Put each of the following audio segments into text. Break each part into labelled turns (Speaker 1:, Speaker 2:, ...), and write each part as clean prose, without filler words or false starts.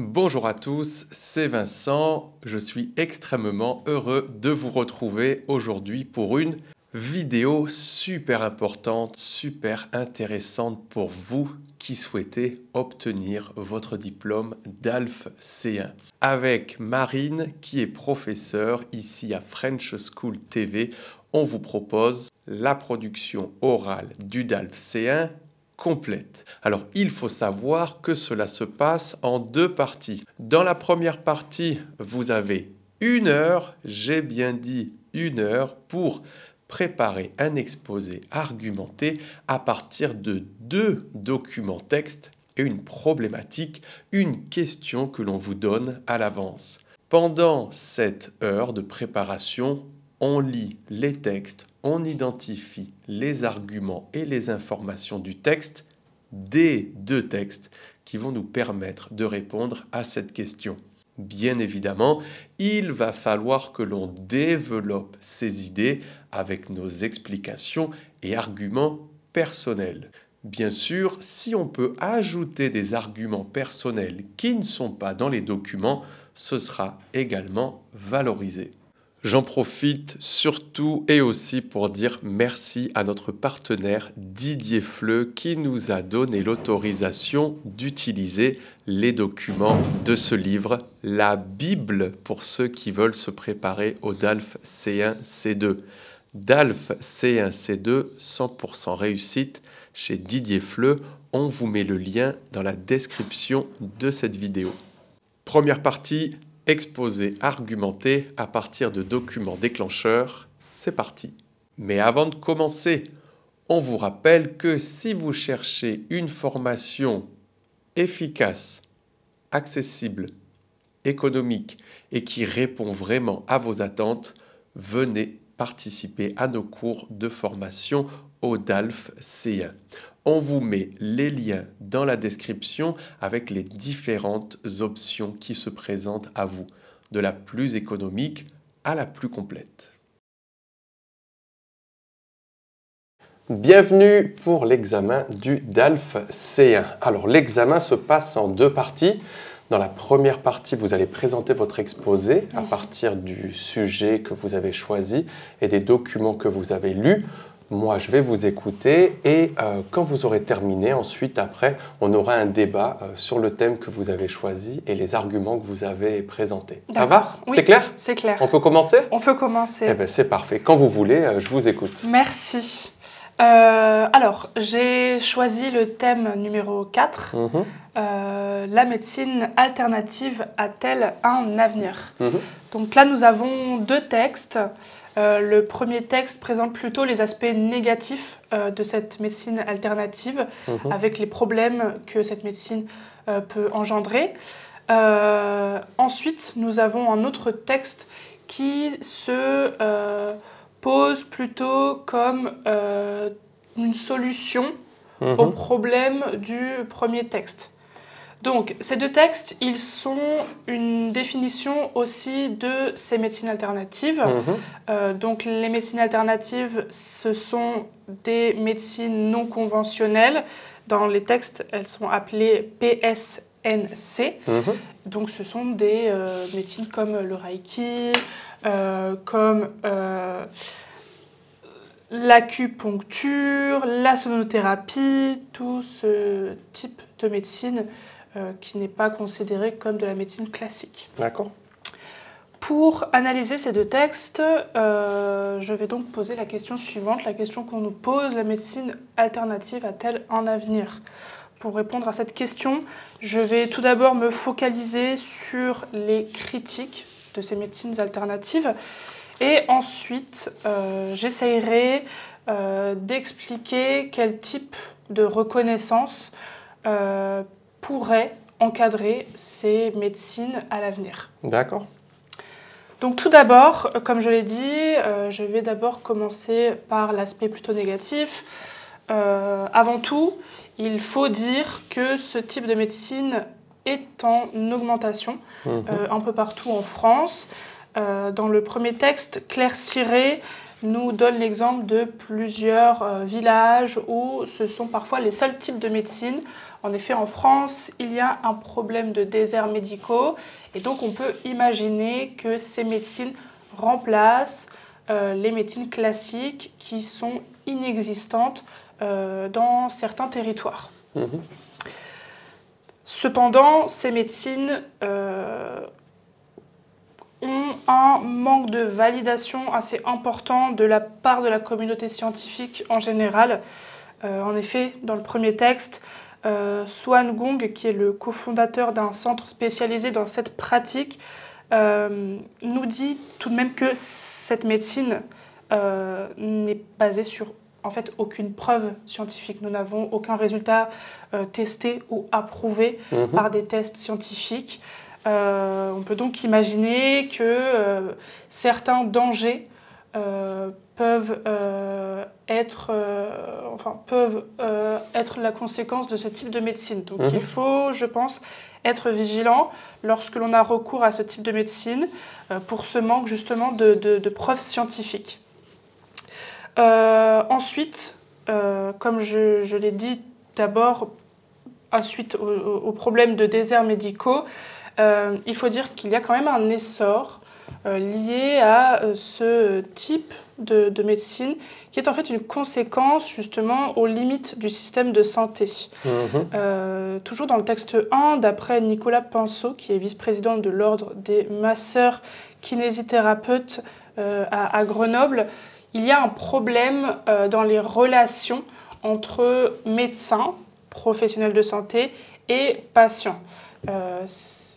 Speaker 1: Bonjour à tous, c'est Vincent. Je suis extrêmement heureux de vous retrouver aujourd'hui pour une vidéo super importante, super intéressante pour vous qui souhaitez obtenir votre diplôme DALF C1. Avec Marine, qui est professeure ici à French School TV, on vous propose la production orale du DALF C1 complète. Alors, il faut savoir que cela se passe en deux parties. Dans la première partie, vous avez 1 heure, j'ai bien dit 1 heure, pour préparer un exposé argumenté à partir de 2 documents textes et une problématique, une question que l'on vous donne à l'avance. Pendant cette heure de préparation, on lit les textes, on identifie les arguments et les informations du texte, des 2 textes qui vont nous permettre de répondre à cette question. Bien évidemment, il va falloir que l'on développe ces idées avec nos explications et arguments personnels. Bien sûr, si on peut ajouter des arguments personnels qui ne sont pas dans les documents, ce sera également valorisé. J'en profite surtout et aussi pour dire merci à notre partenaire Didier Fleu qui nous a donné l'autorisation d'utiliser les documents de ce livre, la Bible pour ceux qui veulent se préparer au DALF C1, C2. DALF C1, C2, 100% réussite chez Didier Fleu. On vous met le lien dans la description de cette vidéo. Première partie. Exposé, argumenté à partir de documents déclencheurs, c'est parti. Mais avant de commencer, on vous rappelle que si vous cherchez une formation efficace, accessible, économique et qui répond vraiment à vos attentes, venez participer à nos cours de formation au DALF C1. On vous met les liens dans la description avec les différentes options qui se présentent à vous, de la plus économique à la plus complète. Bienvenue pour l'examen du DALF C1. Alors l'examen se passe en 2 parties. Dans la première partie, vous allez présenter votre exposé à partir du sujet que vous avez choisi et des documents que vous avez lus. Moi, je vais vous écouter et quand vous aurez terminé, ensuite, après, on aura un débat sur le thème que vous avez choisi et les arguments que vous avez présentés. Ça va?
Speaker 2: Oui,
Speaker 1: c'est clair?
Speaker 2: C'est clair.
Speaker 1: On peut commencer?
Speaker 2: On peut commencer.
Speaker 1: Eh bien, c'est parfait. Quand vous voulez, je vous écoute.
Speaker 2: Merci. Alors, j'ai choisi le thème numéro 4. La médecine alternative a-t-elle un avenir? Donc là, nous avons 2 textes. Le premier texte présente plutôt les aspects négatifs de cette médecine alternative, avec les problèmes que cette médecine peut engendrer. Ensuite, nous avons un autre texte qui se pose plutôt comme une solution au problème du premier texte. Donc, ces 2 textes, ils sont une définition aussi de ces médecines alternatives. Donc, les médecines alternatives, ce sont des médecines non conventionnelles. Dans les textes, elles sont appelées PSNC. Donc, ce sont des médecines comme le Reiki, comme l'acupuncture, la sonothérapie, tout ce type de médecine qui n'est pas considéré comme de la médecine classique.
Speaker 1: D'accord.
Speaker 2: Pour analyser ces 2 textes, je vais donc poser la question suivante, la question qu'on nous pose: la médecine alternative a-t-elle un avenir? Pour répondre à cette question, je vais tout d'abord me focaliser sur les critiques de ces médecines alternatives et ensuite j'essayerai d'expliquer quel type de reconnaissance pourrait encadrer ces médecines à l'avenir.
Speaker 1: D'accord.
Speaker 2: Donc tout d'abord, comme je l'ai dit, je vais d'abord commencer par l'aspect plutôt négatif. Avant tout, il faut dire que ce type de médecine est en augmentation un peu partout en France. Dans le premier texte, Claire Ciré nous donne l'exemple de plusieurs villages où ce sont parfois les seuls types de médecine En effet, en France, il y a un problème de déserts médicaux et donc on peut imaginer que ces médecines remplacent les médecines classiques qui sont inexistantes dans certains territoires. Cependant, ces médecines ont un manque de validation assez important de la part de la communauté scientifique en général. En effet, dans le premier texte, Swan Gong, qui est le cofondateur d'un centre spécialisé dans cette pratique, nous dit tout de même que cette médecine n'est basée sur en fait aucune preuve scientifique. Nous n'avons aucun résultat testé ou approuvé par des tests scientifiques. On peut donc imaginer que certains dangers peuvent être la conséquence de ce type de médecine. Donc il faut, je pense, être vigilant lorsque l'on a recours à ce type de médecine pour ce manque justement de preuves scientifiques. Ensuite, comme je l'ai dit d'abord, ensuite au problème de déserts médicaux, il faut dire qu'il y a quand même un essor lié à ce type de médecine qui est en fait une conséquence justement aux limites du système de santé. Toujours dans le texte 1, d'après Nicolas Pinceau, qui est vice-président de l'Ordre des masseurs kinésithérapeutes à Grenoble, il y a un problème dans les relations entre médecins, professionnels de santé et patients.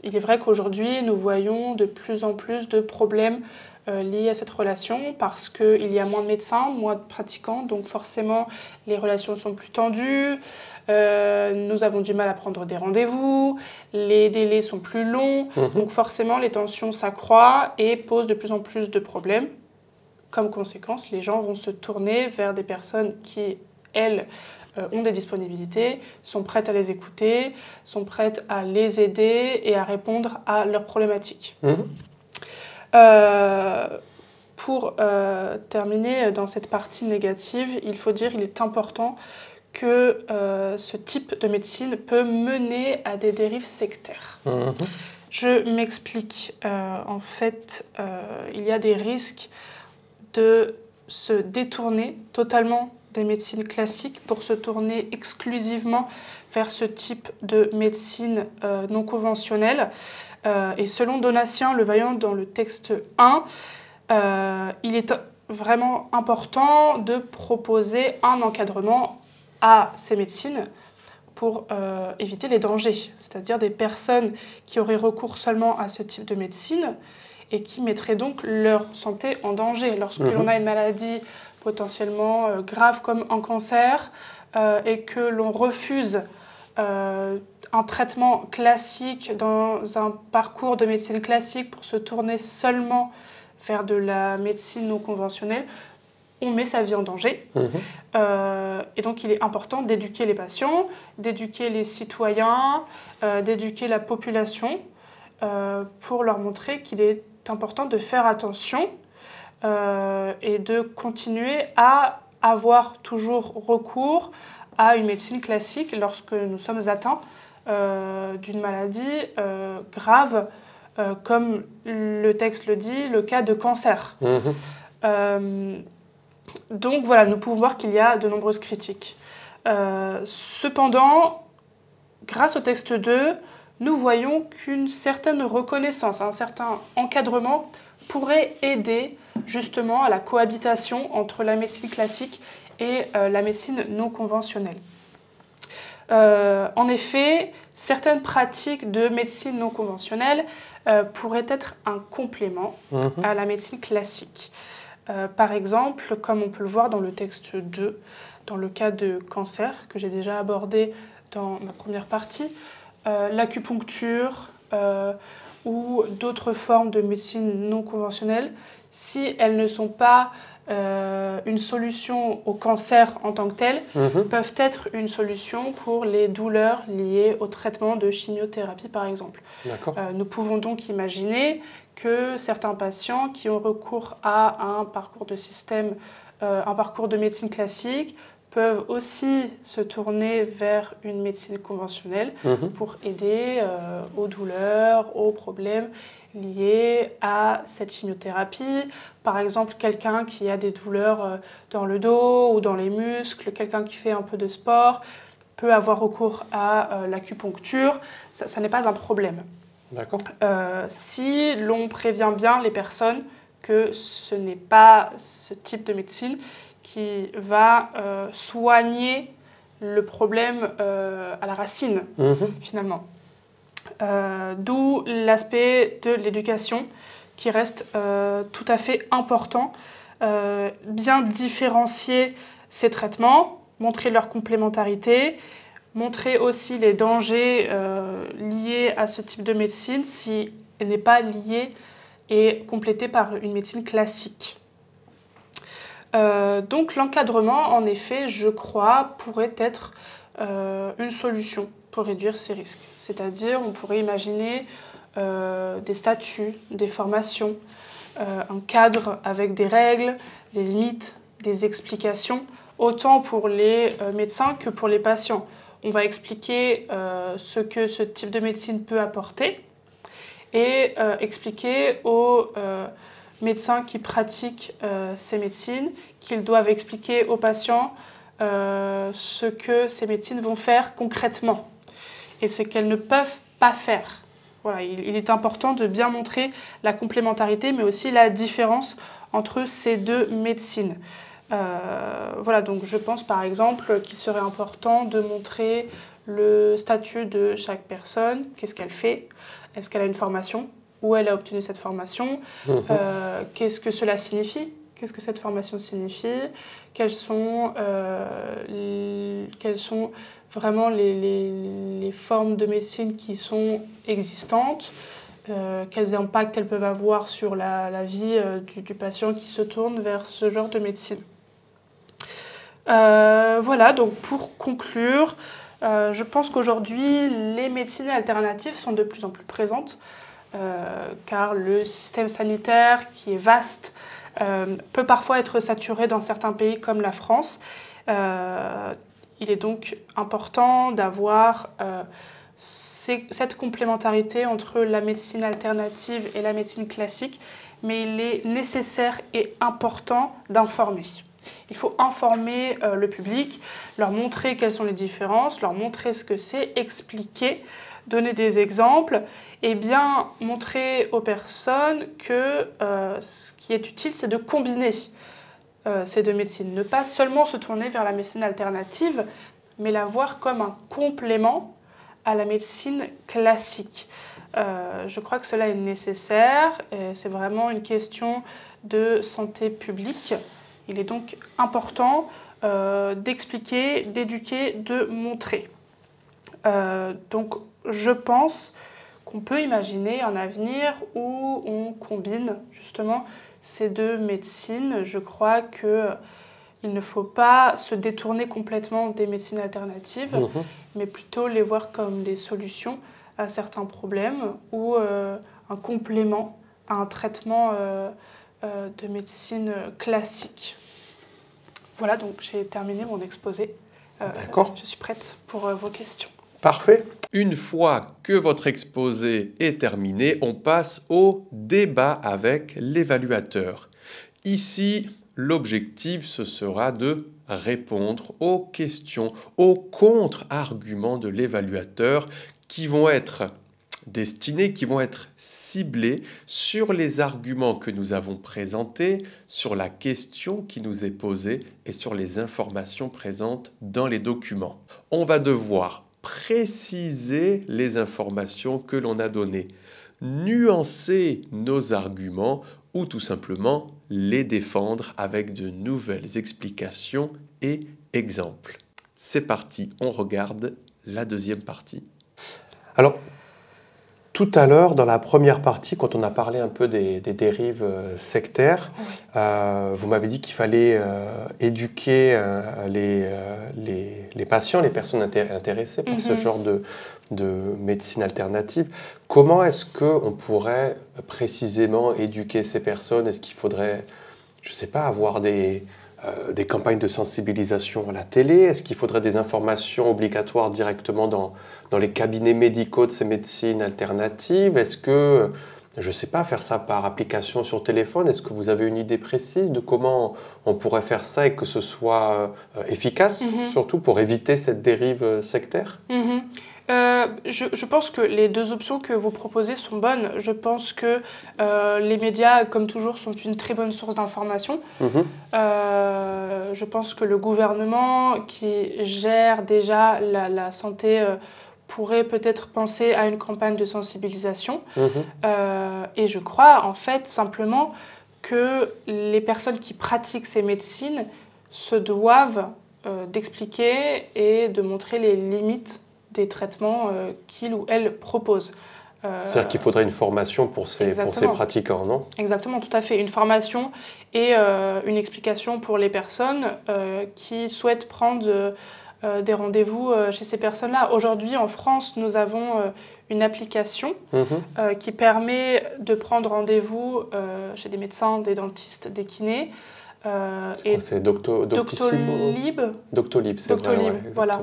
Speaker 2: Il est vrai qu'aujourd'hui, nous voyons de plus en plus de problèmes liés à cette relation parce qu'il y a moins de médecins, moins de pratiquants, donc forcément les relations sont plus tendues, nous avons du mal à prendre des rendez-vous, les délais sont plus longs, donc forcément les tensions s'accroissent et posent de plus en plus de problèmes. Comme conséquence, les gens vont se tourner vers des personnes qui, elles, ont des disponibilités, sont prêtes à les écouter, sont prêtes à les aider et à répondre à leurs problématiques. Pour terminer dans cette partie négative, il faut dire qu'il est important que ce type de médecine peut mener à des dérives sectaires. Je m'explique. En fait, il y a des risques de se détourner totalement des médecines classiques pour se tourner exclusivement vers ce type de médecine non conventionnelle. Et selon Donatien Levaillant dans le texte 1, il est vraiment important de proposer un encadrement à ces médecines pour éviter les dangers, c'est-à-dire des personnes qui auraient recours seulement à ce type de médecine et qui mettraient donc leur santé en danger. Lorsque l'on a une maladie potentiellement grave comme un cancer et que l'on refuse un traitement classique dans un parcours de médecine classique pour se tourner seulement vers de la médecine non conventionnelle, on met sa vie en danger. Et donc il est important d'éduquer les patients, d'éduquer les citoyens, d'éduquer la population pour leur montrer qu'il est important de faire attention et de continuer à avoir toujours recours à une médecine classique lorsque nous sommes atteints d'une maladie grave, comme le texte le dit, le cas de cancer. Donc voilà, nous pouvons voir qu'il y a de nombreuses critiques. Cependant, grâce au texte 2, nous voyons qu'une certaine reconnaissance, un certain encadrement pourrait aider justement à la cohabitation entre la médecine classique et la médecine non conventionnelle. En effet, certaines pratiques de médecine non conventionnelle pourraient être un complément à la médecine classique. Par exemple, comme on peut le voir dans le texte 2, dans le cas de cancer que j'ai déjà abordé dans ma première partie, l'acupuncture ou d'autres formes de médecine non conventionnelle, si elles ne sont pas une solution au cancer en tant que tel, peuvent être une solution pour les douleurs liées au traitement de chimiothérapie, par exemple. Nous pouvons donc imaginer que certains patients qui ont recours à un parcours de système, un parcours de médecine classique, peuvent aussi se tourner vers une médecine conventionnelle pour aider aux douleurs, aux problèmes liés à cette chimiothérapie. Par exemple, quelqu'un qui a des douleurs dans le dos ou dans les muscles, quelqu'un qui fait un peu de sport peut avoir recours à l'acupuncture. Ça n'est pas un problème.
Speaker 1: D'accord.
Speaker 2: Si l'on prévient bien les personnes que ce n'est pas ce type de médecine qui va soigner le problème à la racine, finalement. D'où l'aspect de l'éducation qui reste tout à fait important. Bien différencier ces traitements, montrer leur complémentarité, montrer aussi les dangers liés à ce type de médecine si elle n'est pas liée et complétée par une médecine classique. Donc l'encadrement, en effet, je crois, pourrait être une solution pour réduire ces risques. C'est-à-dire, on pourrait imaginer des statuts, des formations, un cadre avec des règles, des limites, des explications, autant pour les médecins que pour les patients. On va expliquer ce que ce type de médecine peut apporter et expliquer aux médecins qui pratiquent ces médecines qu'ils doivent expliquer aux patients ce que ces médecines vont faire concrètement et ce qu'elles ne peuvent pas faire. Voilà, il est important de bien montrer la complémentarité, mais aussi la différence entre ces deux médecines. Voilà, donc je pense par exemple qu'il serait important de montrer le statut de chaque personne, qu'est-ce qu'elle fait, est-ce qu'elle a une formation, où elle a obtenu cette formation, qu'est-ce que cela signifie, qu'est-ce que cette formation signifie, quelles sont vraiment les formes de médecine qui sont existantes, quels impacts elles peuvent avoir sur la vie du patient qui se tourne vers ce genre de médecine. Voilà, donc pour conclure, je pense qu'aujourd'hui, les médecines alternatives sont de plus en plus présentes, car le système sanitaire, qui est vaste, peut parfois être saturé dans certains pays comme la France. Il est donc important d'avoir cette complémentarité entre la médecine alternative et la médecine classique, mais il est nécessaire et important d'informer. Il faut informer le public, leur montrer quelles sont les différences, leur montrer ce que c'est, expliquer, donner des exemples et bien montrer aux personnes que ce qui est utile, c'est de combiner ces deux médecines. Ne pas seulement se tourner vers la médecine alternative, mais la voir comme un complément à la médecine classique. Je crois que cela est nécessaire, c'est vraiment une question de santé publique. Il est donc important d'expliquer, d'éduquer, de montrer. Donc je pense qu'on peut imaginer un avenir où on combine justement ces deux médecines. Je crois qu'il ne faut pas se détourner complètement des médecines alternatives, mais plutôt les voir comme des solutions à certains problèmes ou un complément à un traitement de médecine classique. Voilà, donc j'ai terminé mon exposé.
Speaker 1: D'accord.
Speaker 2: Je suis prête pour vos questions.
Speaker 1: Parfait. Une fois que votre exposé est terminé, on passe au débat avec l'évaluateur. Ici, l'objectif, ce sera de répondre aux questions, aux contre-arguments de l'évaluateur qui vont être destinés, qui vont être ciblés sur les arguments que nous avons présentés, sur la question qui nous est posée et sur les informations présentes dans les documents. On va devoir préciser les informations que l'on a données, nuancer nos arguments ou tout simplement les défendre avec de nouvelles explications et exemples. C'est parti, on regarde la deuxième partie.
Speaker 3: Alors, tout à l'heure, dans la première partie, quand on a parlé un peu des dérives sectaires, vous m'avez dit qu'il fallait éduquer les patients, les personnes intéressées par ce genre de médecine alternative. Comment est-ce qu'on pourrait précisément éduquer ces personnes? Est-ce qu'il faudrait, je ne sais pas, avoir des des campagnes de sensibilisation à la télé? Est-ce qu'il faudrait des informations obligatoires directement dans les cabinets médicaux de ces médecines alternatives? Est-ce que, je ne sais pas, faire ça par application sur téléphone? Est-ce que vous avez une idée précise de comment on pourrait faire ça et que ce soit efficace, surtout pour éviter cette dérive sectaire?
Speaker 2: Je pense que les deux options que vous proposez sont bonnes. Je pense que les médias, comme toujours, sont une très bonne source d'information. Je pense que le gouvernement qui gère déjà la santé pourrait peut-être penser à une campagne de sensibilisation. Et je crois, en fait, simplement que les personnes qui pratiquent ces médecines se doivent d'expliquer et de montrer les limites des traitements qu'il ou elle propose.
Speaker 3: C'est-à-dire qu'il faudrait une formation pour ces pratiquants, non?
Speaker 2: Exactement, tout à fait. Une formation et une explication pour les personnes qui souhaitent prendre des rendez-vous chez ces personnes-là. Aujourd'hui, en France, nous avons une application qui permet de prendre rendez-vous chez des médecins, des dentistes, des kinés.
Speaker 3: C'est Doctolib. Doctolib, c'est vrai.
Speaker 2: Doctolib, voilà.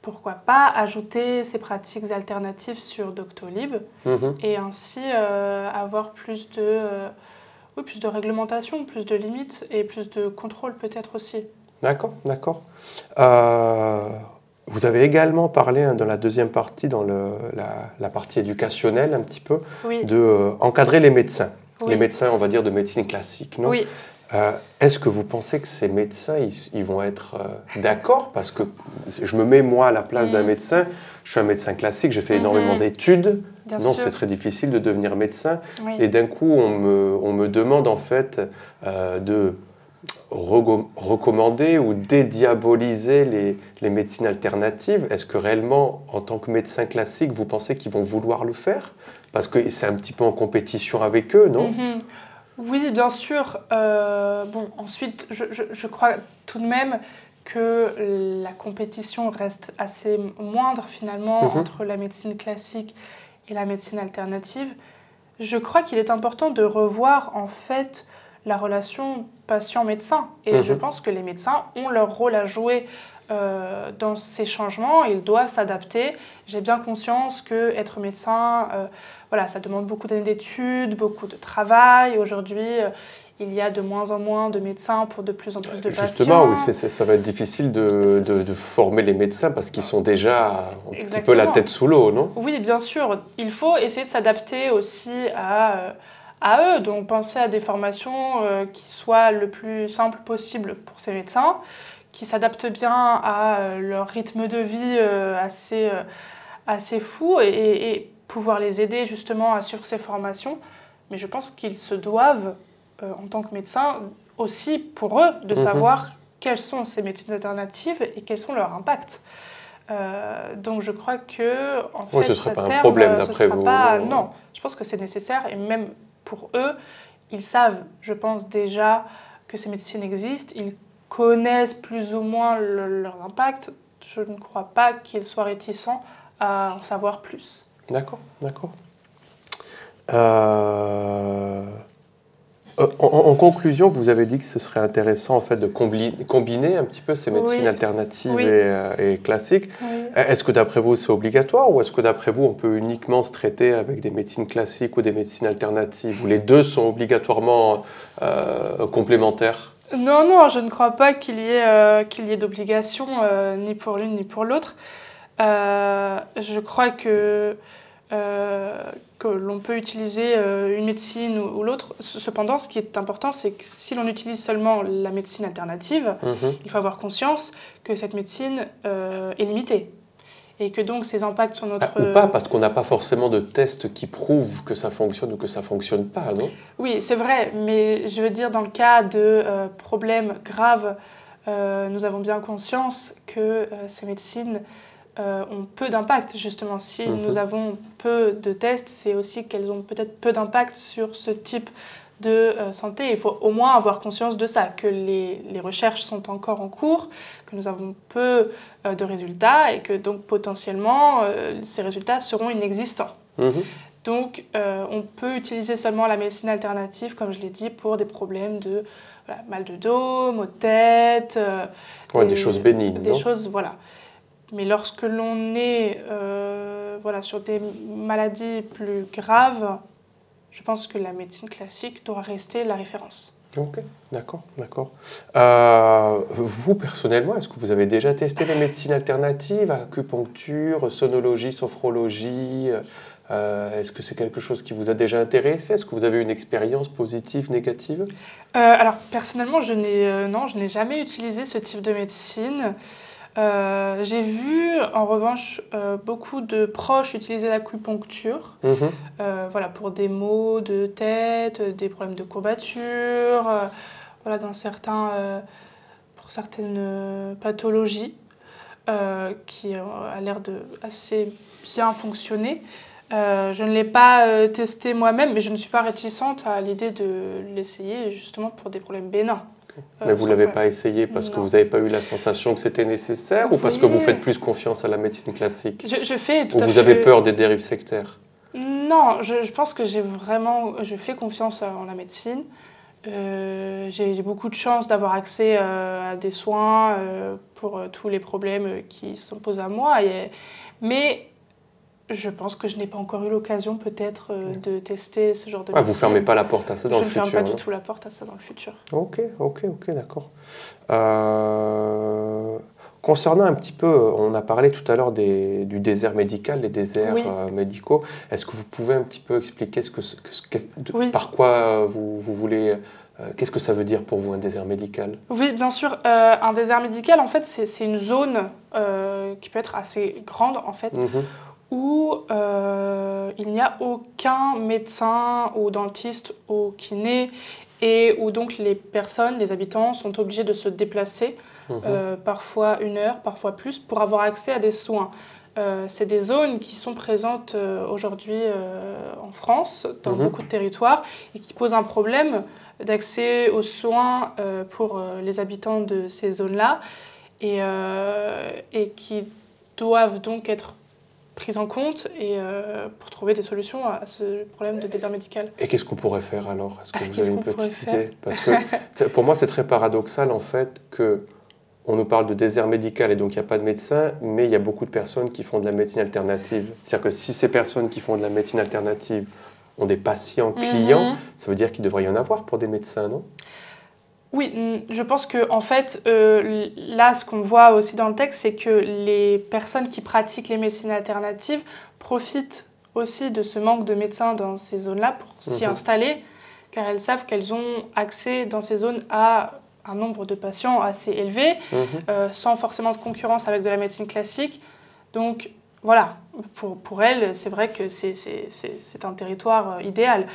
Speaker 2: Pourquoi pas ajouter ces pratiques alternatives sur Doctolib et ainsi avoir plus de réglementation, plus de limites et plus de contrôle peut-être aussi.
Speaker 3: D'accord, d'accord. Vous avez également parlé dans la deuxième partie, dans la partie éducationnelle un petit peu, de encadrer les médecins. Les médecins, on va dire, de médecine classique, non?
Speaker 2: Oui.
Speaker 3: Est-ce que vous pensez que ces médecins, ils vont être d'accord? Parce que je me mets moi à la place d'un médecin, je suis un médecin classique, j'ai fait énormément d'études, non, c'est très difficile de devenir médecin, et d'un coup on me demande en fait de recommander ou dédiaboliser les médecines alternatives. Est-ce que réellement, en tant que médecin classique, vous pensez qu'ils vont vouloir le faire? Parce que c'est un petit peu en compétition avec eux, non?
Speaker 2: Oui, bien sûr. Ensuite, je crois tout de même que la compétition reste assez moindre finalement entre la médecine classique et la médecine alternative. Je crois qu'il est important de revoir en fait la relation patient-médecin. Et je pense que les médecins ont leur rôle à jouer dans ces changements. Ils doivent s'adapter. J'ai bien conscience qu'être médecin, ça demande beaucoup d'années d'études, beaucoup de travail. Aujourd'hui, il y a de moins en moins de médecins pour de plus en plus de patients.
Speaker 3: Justement, oui, ça va être difficile de former les médecins parce qu'ils sont déjà un petit peu la tête sous l'eau, non?
Speaker 2: Oui, bien sûr. Il faut essayer de s'adapter aussi à eux. Donc, penser à des formations qui soient le plus simple possible pour ces médecins, qui s'adaptent bien à leur rythme de vie assez fou et pouvoir les aider justement à suivre ces formations. Mais je pense qu'ils se doivent, en tant que médecins, aussi pour eux, de savoir quelles sont ces médecines alternatives et quels sont leurs impacts. Donc je crois que en fait,
Speaker 3: ce ne serait pas un problème d'après vous?
Speaker 2: Non, je pense que c'est nécessaire et même pour eux, ils savent, je pense déjà que ces médecines existent, ils connaissent plus ou moins leur impact. Je ne crois pas qu'ils soient réticents à en savoir plus.
Speaker 3: D'accord, d'accord. En conclusion, vous avez dit que ce serait intéressant en fait de combiner un petit peu ces médecines alternatives et classiques. Est-ce que d'après vous c'est obligatoire ou est-ce que d'après vous on peut uniquement se traiter avec des médecines classiques ou des médecines alternatives, ou les deux sont obligatoirement complémentaires?
Speaker 2: Non, je ne crois pas qu'il y ait d'obligation ni pour l'une ni pour l'autre. Je crois que l'on peut utiliser une médecine ou l'autre. Cependant, ce qui est important, c'est que si l'on utilise seulement la médecine alternative, il faut avoir conscience que cette médecine est limitée. Et que donc ces impacts sur notre...
Speaker 3: Ou pas, parce qu'on n'a pas forcément de tests qui prouvent que ça fonctionne ou que ça ne fonctionne pas, non?
Speaker 2: Oui, c'est vrai, mais je veux dire, dans le cas de problèmes graves, nous avons bien conscience que ces médecines ont peu d'impact, justement. Si nous avons peu de tests, c'est aussi qu'elles ont peut-être peu d'impact sur ce type de santé. Il faut au moins avoir conscience de ça, que les recherches sont encore en cours, que nous avons peu de résultats et que donc potentiellement ces résultats seront inexistants. Donc, on peut utiliser seulement la médecine alternative, comme je l'ai dit, pour des problèmes de mal de dos, maux de tête.
Speaker 3: Des choses bénignes,
Speaker 2: des
Speaker 3: non?
Speaker 2: choses, voilà. Mais lorsque l'on est sur des maladies plus graves, je pense que la médecine classique doit rester la référence.
Speaker 3: Ok, d'accord. Vous, personnellement, est-ce que vous avez déjà testé les médecines alternatives, acupuncture, sonologie, sophrologie? Est-ce que c'est quelque chose qui vous a déjà intéressé? Est-ce que vous avez une expérience positive, négative?
Speaker 2: Alors, personnellement, je n'ai jamais utilisé ce type de médecine. J'ai vu, en revanche, beaucoup de proches utiliser l'acupuncture pour des maux de tête, des problèmes de courbature, pour certaines pathologies qui a l'air de assez bien fonctionner. Je ne l'ai pas testé moi-même, mais je ne suis pas réticente à l'idée de l'essayer justement pour des problèmes bénins.
Speaker 3: Mais vous ne l'avez pas essayé parce que vous n'avez pas eu la sensation que c'était nécessaire ou parce que vous faites plus confiance à la médecine classique? Ou vous avez peur des dérives sectaires?
Speaker 2: Non, je pense que je fais confiance en la médecine. J'ai beaucoup de chance d'avoir accès à des soins pour tous les problèmes qui s'opposent à moi. Mais je pense que je n'ai pas encore eu l'occasion peut-être de tester ce genre de médecine.
Speaker 3: Vous ne fermez pas la porte à ça dans le futur?
Speaker 2: Je ne ferme pas du tout la porte à ça dans le futur.
Speaker 3: Ok, d'accord. Concernant un petit peu, on a parlé tout à l'heure du désert médical, les déserts médicaux. Est-ce que vous pouvez un petit peu expliquer par quoi vous voulez... Qu'est-ce que ça veut dire pour vous un désert médical?
Speaker 2: Oui, bien sûr. Un désert médical, en fait, c'est une zone qui peut être assez grande, en fait, où il n'y a aucun médecin ou dentiste ou kiné et où donc les habitants sont obligés de se déplacer parfois 1 heure, parfois plus, pour avoir accès à des soins. C'est des zones qui sont présentes aujourd'hui en France, dans beaucoup de territoires, et qui posent un problème d'accès aux soins pour les habitants de ces zones-là, et qui doivent donc être prises en compte pour trouver des solutions à ce problème de désert médical.
Speaker 3: Et qu'est-ce qu'on pourrait faire alors? Est-ce que vous avez une petite idée? Parce que pour moi, c'est très paradoxal en fait qu'on nous parle de désert médical et donc il n'y a pas de médecin, mais il y a beaucoup de personnes qui font de la médecine alternative. C'est-à-dire que si ces personnes qui font de la médecine alternative ont des patients clients, ça veut dire qu'il devrait y en avoir pour des médecins, non?
Speaker 2: Oui, je pense que en fait, là, ce qu'on voit aussi dans le texte, c'est que les personnes qui pratiquent les médecines alternatives profitent aussi de ce manque de médecins dans ces zones-là pour s'y installer, car elles savent qu'elles ont accès dans ces zones à un nombre de patients assez élevé, sans forcément de concurrence avec de la médecine classique. Donc voilà, pour elles, c'est vrai que c'est un territoire idéal.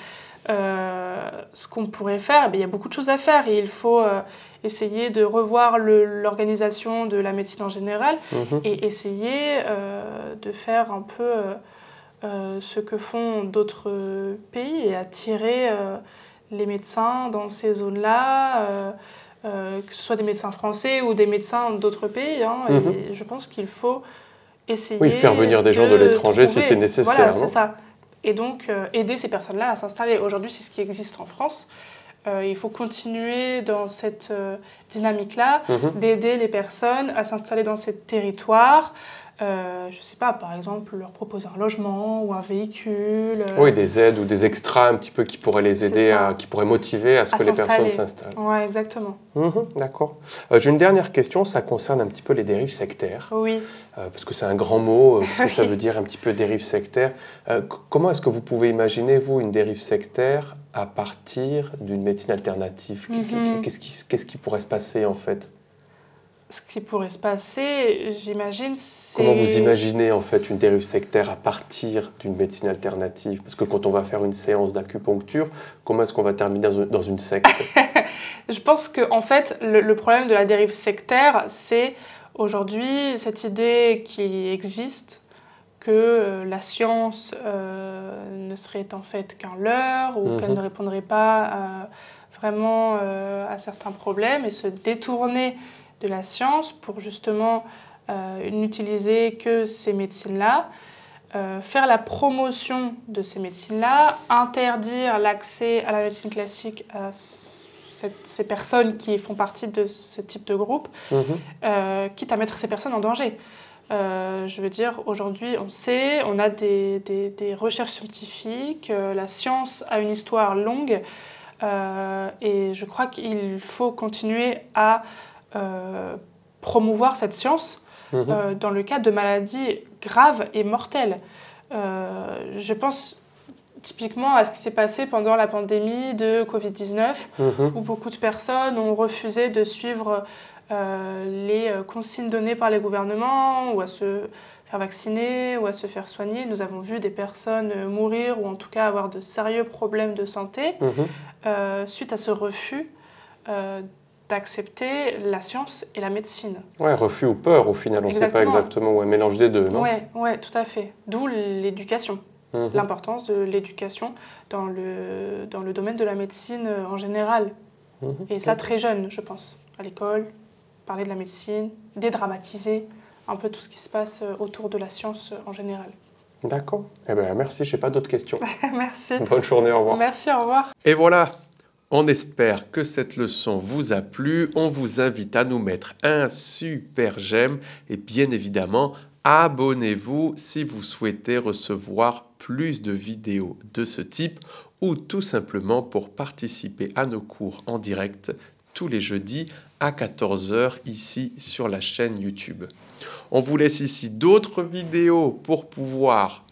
Speaker 2: Ce qu'on pourrait faire, il y a beaucoup de choses à faire et il faut essayer de revoir l'organisation de la médecine en général et essayer de faire un peu ce que font d'autres pays et attirer les médecins dans ces zones-là, que ce soit des médecins français ou des médecins d'autres pays. Et je pense qu'il faut essayer
Speaker 3: faire venir des gens de l'étranger si c'est nécessaire.
Speaker 2: Voilà, c'est ça. Et donc, aider ces personnes-là à s'installer. Aujourd'hui, c'est ce qui existe en France. Il faut continuer dans cette dynamique-là, d'aider les personnes à s'installer dans ces territoires. Je ne sais pas, par exemple, leur proposer un logement ou un véhicule.
Speaker 3: Oui, des aides ou des extras un petit peu qui pourraient les aider, qui pourraient motiver à ce que les personnes s'installent.
Speaker 2: Oui, exactement.
Speaker 3: D'accord. J'ai une dernière question, ça concerne un petit peu les dérives sectaires.
Speaker 2: Oui.
Speaker 3: Parce que c'est un grand mot, qu'est-ce que ça veut dire un petit peu dérive sectaire? Comment est-ce que vous pouvez imaginer, vous, une dérive sectaire à partir d'une médecine alternative? Qu'est-ce qui pourrait se passer en fait?
Speaker 2: Ce qui pourrait se passer, j'imagine, c'est...
Speaker 3: Comment vous imaginez en fait une dérive sectaire à partir d'une médecine alternative? Parce que quand on va faire une séance d'acupuncture, comment est-ce qu'on va terminer dans une secte?
Speaker 2: Je pense que en fait, le problème de la dérive sectaire, c'est aujourd'hui cette idée qui existe que la science ne serait en fait qu'un leurre ou qu'elle ne répondrait pas vraiment à certains problèmes et se détourner de la science pour justement n'utiliser que ces médecines-là. faire la promotion de ces médecines-là, interdire l'accès à la médecine classique à ces personnes qui font partie de ce type de groupe, quitte à mettre ces personnes en danger. Je veux dire, aujourd'hui, on sait, on a des recherches scientifiques, la science a une histoire longue, et je crois qu'il faut continuer à promouvoir cette science dans le cas de maladies graves et mortelles. Je pense typiquement à ce qui s'est passé pendant la pandémie de Covid-19, où beaucoup de personnes ont refusé de suivre les consignes données par les gouvernements, ou à se faire vacciner, ou à se faire soigner. Nous avons vu des personnes mourir, ou en tout cas avoir de sérieux problèmes de santé, suite à ce refus d'accepter la science et la médecine.
Speaker 3: Ouais, refus ou peur au final, on ne sait pas exactement, un mélange des deux, non?
Speaker 2: Ouais, tout à fait. D'où l'éducation, l'importance de l'éducation dans le domaine de la médecine en général. Et ça très jeune, je pense, à l'école, parler de la médecine, dédramatiser un peu tout ce qui se passe autour de la science en général.
Speaker 3: D'accord. Eh bien, merci, je n'ai pas d'autres questions.
Speaker 2: Merci.
Speaker 3: Bonne journée, au revoir.
Speaker 2: Merci, au revoir.
Speaker 1: Et voilà, on espère que cette leçon vous a plu. On vous invite à nous mettre un super j'aime et bien évidemment, abonnez-vous si vous souhaitez recevoir plus de vidéos de ce type ou tout simplement pour participer à nos cours en direct tous les jeudis à 14 h ici sur la chaîne YouTube. On vous laisse ici d'autres vidéos pour pouvoir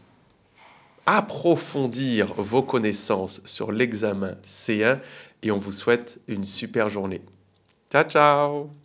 Speaker 1: approfondir vos connaissances sur l'examen C1 et on vous souhaite une super journée. Ciao, ciao!